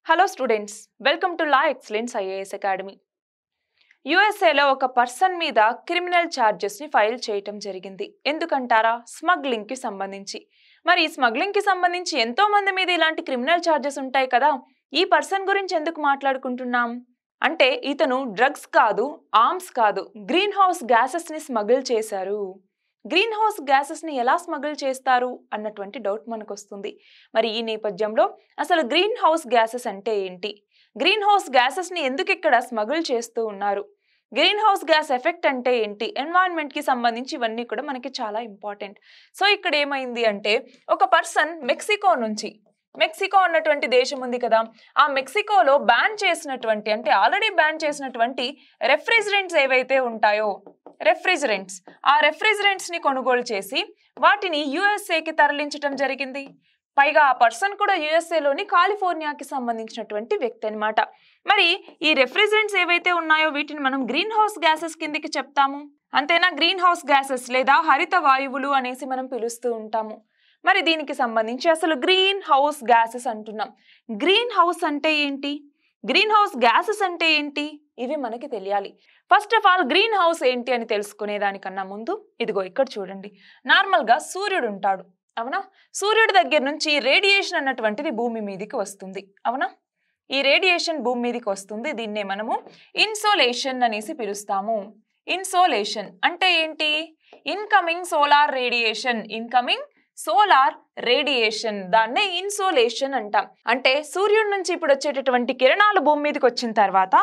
Hello students, welcome to law excellence IAS academy. యుఎస్ఏలో ఒక person మీద క్రిమినల్ ఛార్జెస్ని ఫైల్ చేయటం జరిగింది. ఎందుకంటారా? స్మగ్లింగ్కి సంబంధించి. మరి ఈ స్మగ్లింగ్కి సంబంధించి ఎంతో మంది మీద ఇలాంటి క్రిమినల్ ఛార్జెస్ ఉంటాయి కదా. ఈ పర్సన్ గురించి ఎందుకు మాట్లాడుకుంటున్నాం అంటే, ఇతను డ్రగ్స్ కాదు, ఆర్మ్స్ కాదు, గ్రీన్ హౌస్ గ్యాసెస్ని స్మగిల్ చేశారు. గ్రీన్ హౌస్ గ్యాసెస్ని ఎలా స్మగిల్ చేస్తారు అన్నటువంటి డౌట్ మనకు వస్తుంది. మరి ఈ నేపథ్యంలో అసలు గ్రీన్ హౌస్ గ్యాసెస్ అంటే ఏంటి, గ్రీన్ హౌస్ గ్యాసెస్ని ఎందుకు ఇక్కడ స్మగిల్ చేస్తూ ఉన్నారు, గ్రీన్ హౌస్ గ్యాస్ ఎఫెక్ట్ అంటే ఏంటి, ఎన్వైరన్మెంట్కి సంబంధించి ఇవన్నీ కూడా మనకి చాలా ఇంపార్టెంట్. సో ఇక్కడ ఏమైంది అంటే, ఒక పర్సన్ మెక్సికో అన్నటువంటి దేశం ఉంది కదా, ఆ మెక్సికోలో బ్యాన్ చేసినటువంటి అంటే ఆల్రెడీ బ్యాన్ చేసినటువంటి రెఫ్రిజరెంట్స్ ఏవైతే ఉంటాయో ఆ రెఫ్రిజరెంట్స్ ని కొనుగోలు చేసి వాటిని యుఎస్ఏకి తరలించడం జరిగింది. పైగా ఆ పర్సన్ కూడా యుఎస్ఏలోని కాలిఫోర్నియాకి సంబంధించినటువంటి వ్యక్తి అనమాట. మరి ఈ రెఫ్రిజరెంట్స్ ఏవైతే ఉన్నాయో వీటిని మనం గ్రీన్ హౌస్ గ్యాసెస్ కిందికి చెప్తాము. అంతేనా? గ్రీన్ హౌస్ గ్యాసెస్ లేదా హరిత వాయువులు అనేసి మనం పిలుస్తూ ఉంటాము. మరి దీనికి సంబంధించి అసలు గ్రీన్ హౌస్ గ్యాసెస్ అంటున్నాం. గ్రీన్ హౌస్ అంటే ఏంటి, గ్రీన్ హౌస్ గ్యాసెస్ అంటే ఏంటి, ఇవి మనకి తెలియాలి. First of all green house ఏంటి అని తెలుసుకునే దానికన్నా ముందు ఇదిగో ఇక్కడ చూడండి, నార్మల్గా సూర్యుడు ఉంటాడు, అవునా? సూర్యుడి దగ్గర నుంచి రేడియేషన్ అన్నటువంటిది భూమి మీదకి వస్తుంది, అవునా? ఈ రేడియేషన్ భూమి మీదకి వస్తుంది, దీన్నే మనము ఇన్సోలేషన్ అనేసి పిలుస్తాము. ఇన్సోలేషన్ అంటే ఏంటి? ఇన్కమింగ్ సోలార్ రేడియేషన్, దాన్నే ఇన్సోలేషన్ అంటాం. అంటే సూర్యుడి నుంచి ఇప్పుడు వచ్చేటటువంటి కిరణాలు భూమి మీదకి వచ్చిన తర్వాత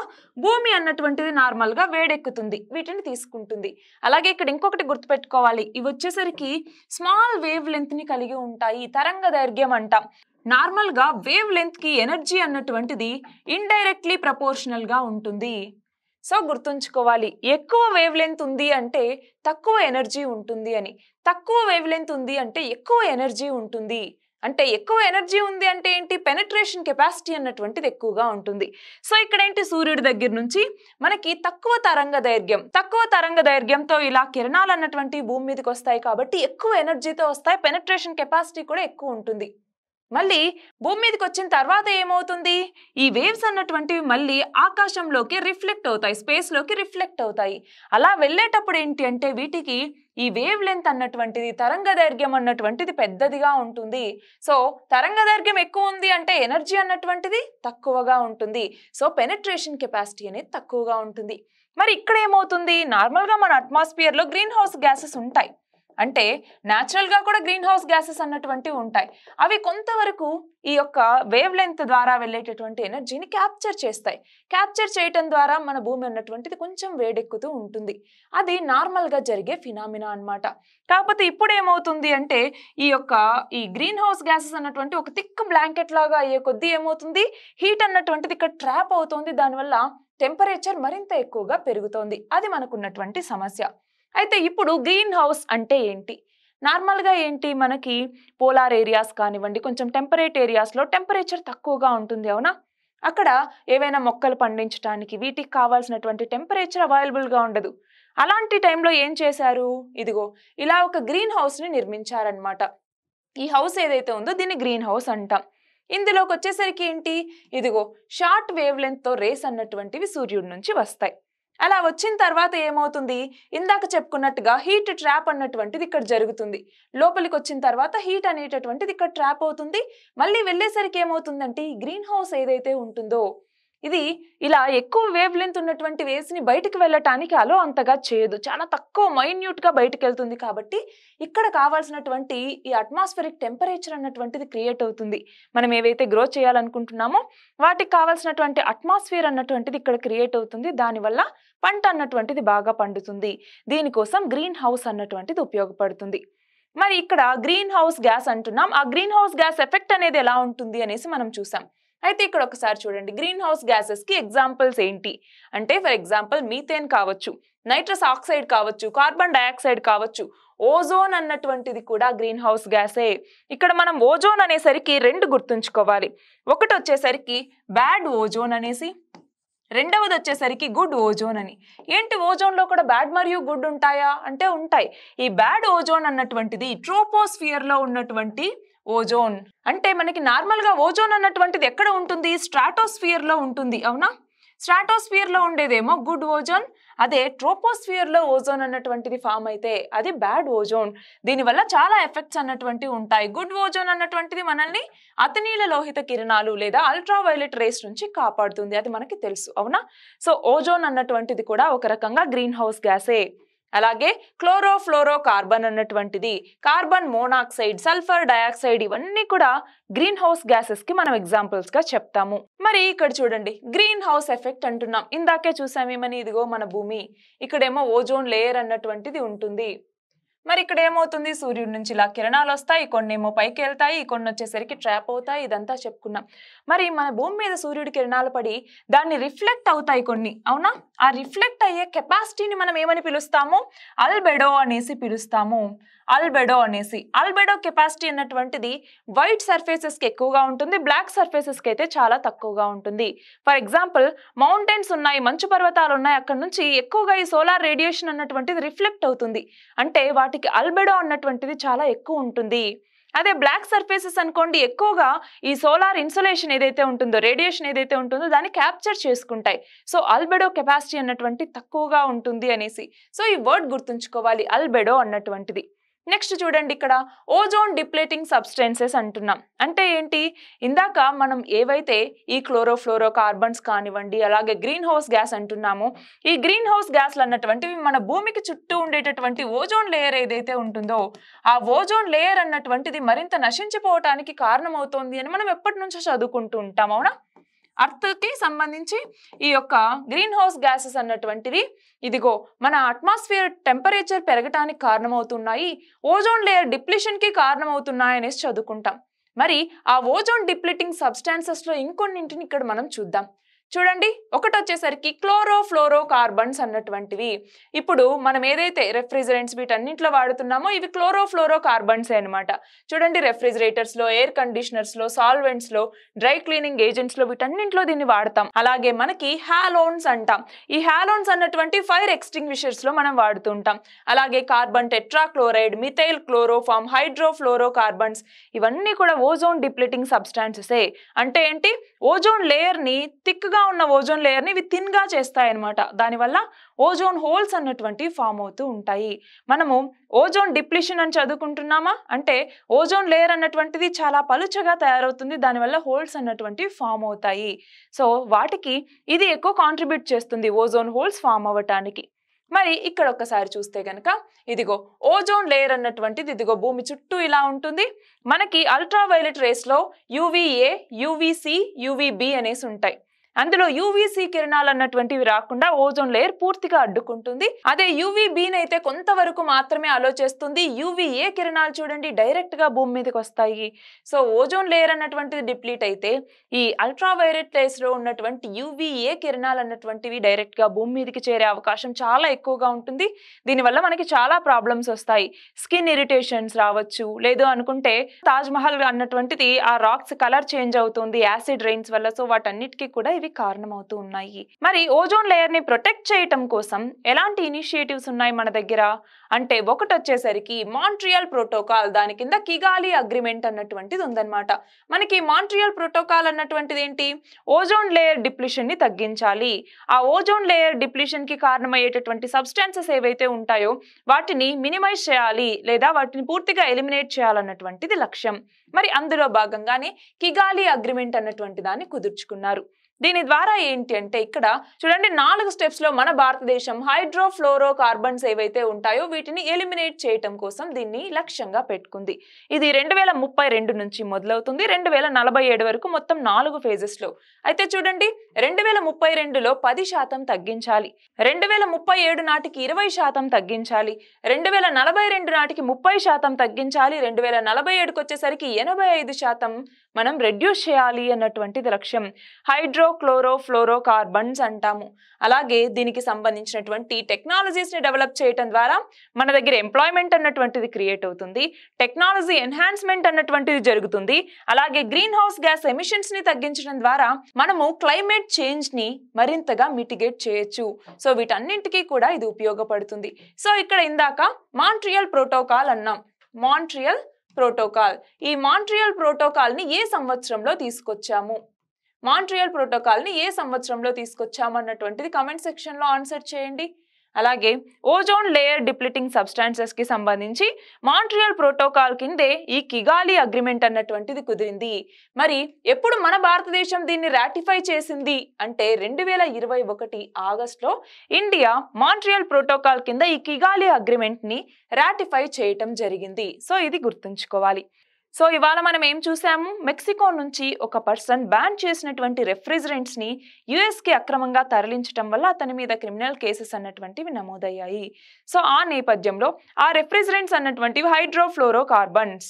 భూమి అన్నటువంటిది నార్మల్ గా వేడెక్కుతుంది, వీటిని తీసుకుంటుంది. అలాగే ఇక్కడ ఇంకొకటి గుర్తుపెట్టుకోవాలి, ఇవి వచ్చేసరికి స్మాల్ వేవ్ లెంత్ ని కలిగి ఉంటాయి, తరంగ దైర్ఘ్యం అంటాం. నార్మల్ గా వేవ్ లెంత్ కి ఎనర్జీ అన్నటువంటిది ఇండైరెక్ట్లీ ప్రపోర్షనల్ గా ఉంటుంది. సో గుర్తుంచుకోవాలి, ఎక్కువ వేవ్ లెంత్ ఉంది అంటే తక్కువ ఎనర్జీ ఉంటుంది అని, తక్కువ వేవ్ లెంత్ ఉంది అంటే ఎక్కువ ఎనర్జీ ఉంటుంది. అంటే ఎక్కువ ఎనర్జీ ఉంది అంటే ఏంటి? పెనట్రేషన్ కెపాసిటీ అన్నటువంటిది ఎక్కువగా ఉంటుంది. సో ఇక్కడ ఏంటి, సూర్యుడి దగ్గర నుంచి మనకి తక్కువ తరంగ దైర్ఘ్యంతో ఇలా కిరణాలు అన్నటువంటి భూమి మీదకి వస్తాయి కాబట్టి ఎక్కువ ఎనర్జీతో వస్తాయి, పెనట్రేషన్ కెపాసిటీ కూడా ఎక్కువ ఉంటుంది. మళ్ళీ భూమి మీదకి వచ్చిన తర్వాత ఏమవుతుంది, ఈ వేవ్స్ అన్నటువంటివి మళ్ళీ ఆకాశంలోకి రిఫ్లెక్ట్ అవుతాయి, స్పేస్ లోకి రిఫ్లెక్ట్ అవుతాయి. అలా వెళ్ళేటప్పుడు ఏంటి అంటే వీటికి ఈ వేవ్ లెంత్ అన్నటువంటిది, తరంగ దైర్ఘ్యం అన్నటువంటిది పెద్దదిగా ఉంటుంది. సో తరంగ దైర్ఘ్యం ఎక్కువ ఉంది అంటే ఎనర్జీ అన్నటువంటిది తక్కువగా ఉంటుంది. సో పెనట్రేషన్ కెపాసిటీ అనేది తక్కువగా ఉంటుంది. మరి ఇక్కడ ఏమవుతుంది, నార్మల్ గా మన అట్మాస్ఫియర్ లో గ్రీన్ హౌస్ గ్యాసెస్ ఉంటాయి, అంటే న్యాచురల్ గా కూడా గ్రీన్ హౌస్ గ్యాసెస్ అన్నటువంటివి ఉంటాయి. అవి కొంతవరకు ఈ యొక్క వేవ్ లెంత్ ద్వారా వెళ్ళేటటువంటి ఎనర్జీని క్యాప్చర్ చేస్తాయి. క్యాప్చర్ చేయటం ద్వారా మన భూమి అన్నటువంటిది కొంచెం వేడెక్కుతూ ఉంటుంది. అది నార్మల్ గా జరిగే ఫినామినా అన్నమాట. కాకపోతే ఇప్పుడు ఏమవుతుంది అంటే, ఈ గ్రీన్ హౌస్ గ్యాసెస్ అన్నటువంటి ఒక థిక్ బ్లాంకెట్ లాగా అయ్యే కొద్దీ ఏమవుతుంది, హీట్ అన్నటువంటిది ఇక్కడ ట్రాప్ అవుతుంది, దానివల్ల టెంపరేచర్ మరింత ఎక్కువగా పెరుగుతోంది. అది మనకున్నటువంటి సమస్య. అయితే ఇప్పుడు గ్రీన్ హౌస్ అంటే ఏంటి? నార్మల్గా ఏంటి, మనకి పోలార్ ఏరియాస్ కానివ్వండి, కొంచెం టెంపరేట్ ఏరియాస్లో టెంపరేచర్ తక్కువగా ఉంటుంది, అవునా? అక్కడ ఏవైనా మొక్కలు పండించడానికి వీటికి కావాల్సినటువంటి టెంపరేచర్ అవైలబుల్గా ఉండదు. అలాంటి టైంలో ఏం చేశారు, ఇదిగో ఇలా ఒక గ్రీన్ హౌస్ని నిర్మించారనమాట. ఈ హౌస్ ఏదైతే ఉందో దీన్ని గ్రీన్ హౌస్ అంటాం. ఇందులోకి వచ్చేసరికి ఏంటి, ఇదిగో షార్ట్ వేవ్ లెంత్తో రేస్ అన్నటువంటివి సూర్యుడి నుంచి వస్తాయి. అలా వచ్చిన తర్వాత ఏమవుతుంది, ఇందాక చెప్పుకున్నట్టుగా హీట్ ట్రాప్ అన్నటువంటిది ఇక్కడ జరుగుతుంది. లోపలికి వచ్చిన తర్వాత హీట్ అనేటటువంటిది ఇక్కడ ట్రాప్ అవుతుంది. మళ్ళీ వెళ్ళేసరికి ఏమవుతుందంటే, ఈ గ్రీన్ హౌస్ ఏదైతే ఉంటుందో ఇది ఇలా ఎక్కువ వేవ్ లెంత్ ఉన్నటువంటి వేవ్స్ ని బయటకు వెళ్ళటానికి అలో అంతగా చేయదు, చాలా తక్కువ మైన్యూట్ గా బయటకు వెళ్తుంది. కాబట్టి ఇక్కడ కావాల్సినటువంటి ఈ అట్మాస్ఫిరిక్ టెంపరేచర్ అన్నటువంటిది క్రియేట్ అవుతుంది. మనం ఏవైతే గ్రో చేయాలనుకుంటున్నామో వాటికి కావాల్సినటువంటి అట్మాస్ఫియర్ అన్నటువంటిది ఇక్కడ క్రియేట్ అవుతుంది. దానివల్ల పంట అన్నటువంటిది బాగా పండుతుంది. దీనికోసం గ్రీన్ హౌస్ అన్నటువంటిది ఉపయోగపడుతుంది. మరి ఇక్కడ గ్రీన్ హౌస్ గ్యాస్ అంటున్నాం, ఆ గ్రీన్ హౌస్ గ్యాస్ ఎఫెక్ట్ అనేది ఎలా ఉంటుంది అనేసి మనం చూసాం. అయితే ఇక్కడ ఒకసారి చూడండి, గ్రీన్ హౌస్ గ్యాసెస్ కి ఎగ్జాంపుల్స్ ఏంటి అంటే, ఫర్ ఎగ్జాంపుల్ మీథేన్ కావచ్చు, నైట్రస్ ఆక్సైడ్ కావచ్చు, కార్బన్ డైఆక్సైడ్ కావచ్చు, ఓజోన్ అన్నటువంటిది కూడా గ్రీన్ హౌస్ గ్యాసే. ఇక్కడ మనం ఓజోన్ అనేసరికి రెండు గుర్తుంచుకోవాలి. ఒకటి వచ్చేసరికి బ్యాడ్ ఓజోన్ అనేసి, రెండవది వచ్చేసరికి గుడ్ ఓజోన్ అని. ఏంటి, ఓజోన్లో కూడా బ్యాడ్ మరియు గుడ్ ఉంటాయా అంటే ఉంటాయి. ఈ బ్యాడ్ ఓజోన్ అన్నటువంటిది ట్రోపోస్ఫియర్లో ఉన్నటువంటి ఓజోన్. అంటే మనకి నార్మల్ గా ఓజోన్ అన్నటువంటిది ఎక్కడ ఉంటుంది? స్ట్రాటోస్ఫియర్ లో ఉంటుంది, అవునా? స్ట్రాటోస్ఫియర్ లో ఉండేదేమో గుడ్ ఓజోన్, అదే ట్రోపోస్ఫియర్ లో ఓజోన్ అన్నటువంటిది ఫామ్ అయితే అది బ్యాడ్ ఓజోన్. దీనివల్ల చాలా ఎఫెక్ట్స్ అన్నటువంటివి ఉంటాయి. గుడ్ ఓజోన్ అన్నటువంటిది మనల్ని అతినీల లోహిత కిరణాలు లేదా అల్ట్రా వైలెట్ రేస్ నుంచి కాపాడుతుంది, అది మనకి తెలుసు, అవునా? సో ఓజోన్ అన్నటువంటిది కూడా ఒక రకంగా గ్రీన్ హౌస్ గ్యాసే. అలాగే క్లోరోఫ్లోరో కార్బన్ అన్నటువంటిది, కార్బన్ మోనాక్సైడ్, సల్ఫర్ డయాక్సైడ్, ఇవన్నీ కూడా గ్రీన్ హౌస్ గ్యాసెస్ కి మనం ఎగ్జాంపుల్స్ గా చెప్తాము. మరి ఇక్కడ చూడండి, గ్రీన్ హౌస్ ఎఫెక్ట్ అంటున్నాం. ఇందాకే చూసామేమని, ఇదిగో మన భూమి, ఇక్కడేమో ఓజోన్ లేయర్ అన్నటువంటిది ఉంటుంది. మరి ఇక్కడ ఏమవుతుంది? సూర్యుడి నుంచి ఇలా కిరణాలు వస్తాయి, కొన్నేమో పైకి వెళ్తాయి, కొన్ని వచ్చేసరికి ట్రాప్ అవుతాయి, ఇదంతా చెప్పుకున్నాం. మరి మన భూమి మీద సూర్యుడి కిరణాలు పడి దాన్ని రిఫ్లెక్ట్ అవుతాయి కొన్ని, అవునా? ఆ రిఫ్లెక్ట్ అయ్యే కెపాసిటీని మనం ఏమని పిలుస్తాము? అల్బెడో అనేసి పిలుస్తాము. అల్బెడో అనేసి. అల్బెడో కెపాసిటీ అన్నటువంటిది వైట్ సర్ఫేసెస్ కి ఎక్కువగా ఉంటుంది, బ్లాక్ సర్ఫేసెస్ కి అయితే చాలా తక్కువగా ఉంటుంది. ఫర్ ఎగ్జాంపుల్, మౌంటైన్స్ ఉన్నాయి, మంచు పర్వతాలు ఉన్నాయి, అక్కడ నుంచి ఎక్కువగా ఈ సోలార్ రేడియేషన్ అన్నటువంటిది రిఫ్లెక్ట్ అవుతుంది. అంటే వాటికి అల్బెడో అన్నటువంటిది చాలా ఎక్కువ ఉంటుంది. అదే బ్లాక్ సర్ఫేసెస్ అనుకోండి, ఎక్కువగా ఈ సోలార్ ఇన్సులేషన్ ఏదైతే ఉంటుందో, రేడియేషన్ ఏదైతే ఉంటుందో దాన్ని క్యాప్చర్ చేసుకుంటాయి. సో అల్బెడో కెపాసిటీ అన్నటువంటి తక్కువగా ఉంటుంది అనేసి. సో ఈ వర్డ్ గుర్తుంచుకోవాలి, అల్బెడో అన్నటువంటిది. నెక్స్ట్ చూడండి, ఇక్కడ ఓజోన్ డిప్లేటింగ్ సబ్స్టెన్సెస్ అంటున్నాం. అంటే ఏంటి? ఇందాక మనం ఏవైతే ఈ క్లోరోఫ్లోరో కార్బన్స్ కానివ్వండి, అలాగే గ్రీన్ హౌస్ గ్యాస్ అంటున్నామో, ఈ గ్రీన్ హౌస్ గ్యాస్లు అన్నటువంటివి మన భూమికి చుట్టూ ఉండేటటువంటి ఓజోన్ లేయర్ ఏదైతే ఉంటుందో, ఆ ఓజోన్ లేయర్ అన్నటువంటిది మరింత నశించిపోవటానికి కారణమవుతోంది అని మనం ఎప్పటి నుంచో చదువుకుంటూ ఉంటాం, అవునా? అర్త్కి సంబంధించి ఈ యొక్క గ్రీన్ హౌస్ గ్యాసెస్ అన్నటువంటివి ఇదిగో మన అట్మాస్ఫియర్ టెంపరేచర్ పెరగటానికి కారణమవుతున్నాయి, ఓజోన్ లేయర్ డిప్లీషన్ కి కారణమవుతున్నాయి అనేసి చదువుకుంటాం. మరి ఆ ఓజోన్ డిప్లీటింగ్ సబ్స్టాన్సెస్ లో ఇంకొన్నింటిని ఇక్కడ మనం చూద్దాం. చూడండి, ఒకటి వచ్చేసరికి క్లోరోఫ్లోరో కార్బన్స్ అన్నటువంటివి. ఇప్పుడు మనం ఏదైతే రెఫ్రిజరెంట్స్ వీటన్నింటిలో వాడుతున్నామో ఇవి క్లోరోఫ్లోరో కార్బన్స్ అనమాట. చూడండి, రెఫ్రిజిరేటర్స్ లో, ఎయిర్ కండిషనర్స్ లో, సాల్వెంట్స్ లో, డ్రై క్లీనింగ్ ఏజెంట్స్ లో, వీటన్నింటిలో దీన్ని వాడతాం. అలాగే మనకి హాలోన్స్ అంటాం. ఈ హాలోన్స్ అన్నటువంటి ఫైర్ ఎక్స్టింగ్విషర్స్ లో మనం వాడుతుంటాం. అలాగే carbon tetrachloride, methyl chloroform, hydrofluoro carbons, ఇవన్నీ కూడా ఓజోన్ డిప్లీటింగ్ సబ్స్టాన్సెసే. అంటే ఏంటి? ఓజోన్ లేయర్ ని, థిక్ గా ఉన్న ఓజోన్ లేయర్ ని ఇవి థిన్ గా చేస్తాయి అనమాట. దానివల్ల ఓజోన్ హోల్స్ అన్నటువంటి ఫామ్ అవుతూ ఉంటాయి. మనము ఓజోన్ డిప్లీషన్ అని చదువుకుంటున్నామా? అంటే ఓజోన్ లేయర్ అన్నటువంటిది చాలా పలుచగా తయారవుతుంది, దానివల్ల హోల్స్ అన్నటువంటివి ఫామ్ అవుతాయి. సో వాటికి ఇది ఎక్కువ కాంట్రిబ్యూట్ చేస్తుంది ఓజోన్ హోల్స్ ఫామ్ అవ్వటానికి. మరి ఇక్కడ ఒక్కసారి చూస్తే గనక, ఇదిగో ఓజోన్ లేయర్ అన్నటువంటిది ఇదిగో భూమి చుట్టూ ఇలా ఉంటుంది. మనకి అల్ట్రా వైలెట్ రేస్ లో యూవీఏ, యూవీసీ, యూవీబీ అనేసి ఉంటాయి. అందులో యూవీసీ కిరణాలు అన్నటువంటివి రాకుండా ఓజోన్ లేయర్ పూర్తిగా అడ్డుకుంటుంది. అదే యూవీబీని అయితే కొంతవరకు మాత్రమే అలో చేస్తుంది. యూవీఏ కిరణాలు చూడండి డైరెక్ట్ గా భూమి మీదకి వస్తాయి. సో ఓజోన్ లేయర్ అన్నటువంటిది డిప్లీట్ అయితే ఈ అల్ట్రా వైలెట్ రేస్ లో ఉన్నటువంటి యూవీఏ కిరణాలు అన్నటువంటివి డైరెక్ట్ గా భూమి మీదకి చేరే అవకాశం చాలా ఎక్కువగా ఉంటుంది. దీనివల్ల మనకి చాలా ప్రాబ్లమ్స్ వస్తాయి. స్కిన్ ఇరిటేషన్స్ రావచ్చు, లేదు అనుకుంటే తాజ్ మహల్ అన్నటువంటిది ఆ రాక్స్ కలర్ చేంజ్ అవుతుంది యాసిడ్ రెయిన్స్ వల్ల. సో వాటన్నిటికీ కూడా ఇవి కారణమవుతూ ఉన్నాయి. మరి ఓజోన్ లేయర్ ని ప్రొటెక్ట్ చేయటం కోసం ఎలాంటి ఇనిషియేటివ్స్ ఉన్నాయి మన దగ్గర అంటే, ఒకటి వచ్చేసరికి మాంట్రియల్ ప్రోటోకాల్, దాని కింద కిగాలి అగ్రిమెంట్ అన్నటువంటిది ఉందన్నమాట. మనకి మాంట్రియల్ ప్రోటోకాల్ అన్నటువంటిది ఏంటి? ఓజోన్ లేయర్ డిప్లీషన్ ని తగ్గించాలి. ఆ ఓజోన్ లేయర్ డిప్లీషన్ కి కారణమయ్యేటటువంటి సబ్స్టాన్సెస్ ఏవైతే ఉంటాయో వాటిని మినిమైజ్ చేయాలి, లేదా వాటిని పూర్తిగా ఎలిమినేట్ చేయాలన్నటువంటిది లక్ష్యం. మరి అందులో భాగంగానే కిగాలి అగ్రిమెంట్ అన్నటువంటి దాన్ని కుదుర్చుకున్నారు. దీని ద్వారా ఏంటి అంటే, ఇక్కడ చూడండి 4 స్టెప్స్ లో మన భారతదేశం హైడ్రోఫ్లోరో కార్బన్స్ ఏవైతే ఉంటాయో వీటిని ఎలిమినేట్ చేయటం కోసం దీన్ని లక్ష్యంగా పెట్టుకుంది. ఇది 2032 నుంచి మొదలవుతుంది, 2047 వరకు మొత్తం 4 ఫేజెస్ లో. అయితే చూడండి, 2032లో 10% తగ్గించాలి, 2037 నాటికి 20% తగ్గించాలి, 2042 నాటికి 30% తగ్గించాలి, 2047కి వచ్చేసరికి 85% మనం రెడ్యూస్ చేయాలి అన్నటువంటిది లక్ష్యం. హైడ్రోక్లోరోఫ్లోరో కార్బన్స్ అంటాము. అలాగే దీనికి సంబంధించినటువంటి టెక్నాలజీస్ ని డెవలప్ చేయడం ద్వారా మన దగ్గర ఎంప్లాయ్మెంట్ అన్నటువంటిది క్రియేట్ అవుతుంది, టెక్నాలజీ ఎన్హాన్స్మెంట్ అన్నటువంటిది జరుగుతుంది. అలాగే గ్రీన్ హౌస్ గ్యాస్ ఎమిషన్స్ ని తగ్గించడం ద్వారా మనము క్లైమేట్ చేంజ్ ని మరింతగా మిటిగేట్ చేయొచ్చు. సో వీటన్నింటికీ కూడా ఇది ఉపయోగపడుతుంది. సో ఇక్కడ ఇందాక మాంట్రియల్ ప్రోటోకాల్ అన్నాం. Montreal protocol. ఈ మాంట్రియల్ ప్రోటోకాల్ ని ఏ సంవత్సరంలో తీసుకొచ్చాము? మాంట్రియల్ ప్రోటోకాల్ ని ఏ సంవత్సరంలో తీసుకొచ్చాము అన్నటువంటిది కమెంట్ సెక్షన్ లో ఆన్సర్ చేయండి. అలాగే ఓజోన్ లేయర్ డిప్లీటింగ్ సబ్స్టాన్సెస్ కి సంబంధించి మాంట్రియల్ ప్రోటోకాల్ కిందే ఈ కిగాలి అగ్రిమెంట్ అన్నటువంటిది కుదిరింది. మరి ఎప్పుడు మన భారతదేశం దీన్ని రాటిఫై చేసింది అంటే 2021 ఆగస్టులో ఇండియా మాంట్రియల్ ప్రోటోకాల్ కింద ఈ కిగాలి అగ్రిమెంట్ ని రాటిఫై చేయటం జరిగింది. సో ఇది గుర్తుంచుకోవాలి. సో ఇవాళ మనం ఏం చూసాము? మెక్సికో నుంచి ఒక పర్సన్ బ్యాన్ చేసినటువంటి రెఫ్రిజరెంట్స్ ని యుఎస్ కి అక్రమంగా తరలించడం వల్ల అతని మీద క్రిమినల్ కేసెస్ అన్నటువంటివి నమోదయ్యాయి. సో ఆ నేపథ్యంలో ఆ రెఫ్రిజరెంట్స్ అన్నటువంటివి హైడ్రోఫ్లోరోకార్బన్స్.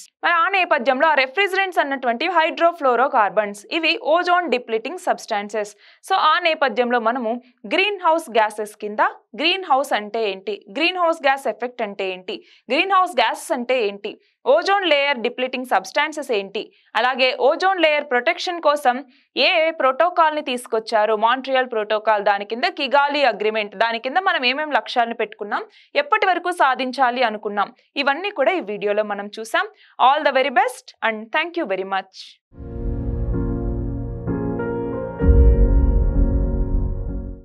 ఇవి ఓజోన్ డిప్లీటింగ్ సబ్స్టాన్సెస్. సో ఆ నేపథ్యంలో మనము గ్రీన్ హౌస్ గ్యాసెస్ కింద గ్రీన్ హౌస్ అంటే ఏంటి, గ్రీన్ హౌస్ గ్యాస్ ఎఫెక్ట్ అంటే ఏంటి, గ్రీన్ హౌస్ గ్యాసెస్ అంటే ఏంటి, ఓజోన్ లేయర్ డిప్లీటింగ్ సబ్స్టాన్సెస్ ఏంటి, అలాగే ఓజోన్ లేయర్ ప్రొటెక్షన్ కోసం ఏ ప్రోటోకాల్ ని తీసుకొచ్చారు, మాంట్రియల్ ప్రోటోకాల్, దాని కింద కిగాలి అగ్రిమెంట్, దాని కింద మనం ఏమేమి లక్ష్యాలను పెట్టుకున్నాం, ఎప్పటి వరకు సాధించాలి అనుకున్నాం, ఇవన్నీ కూడా ఈ వీడియోలో మనం చూసాం. All the very best and thank you very much.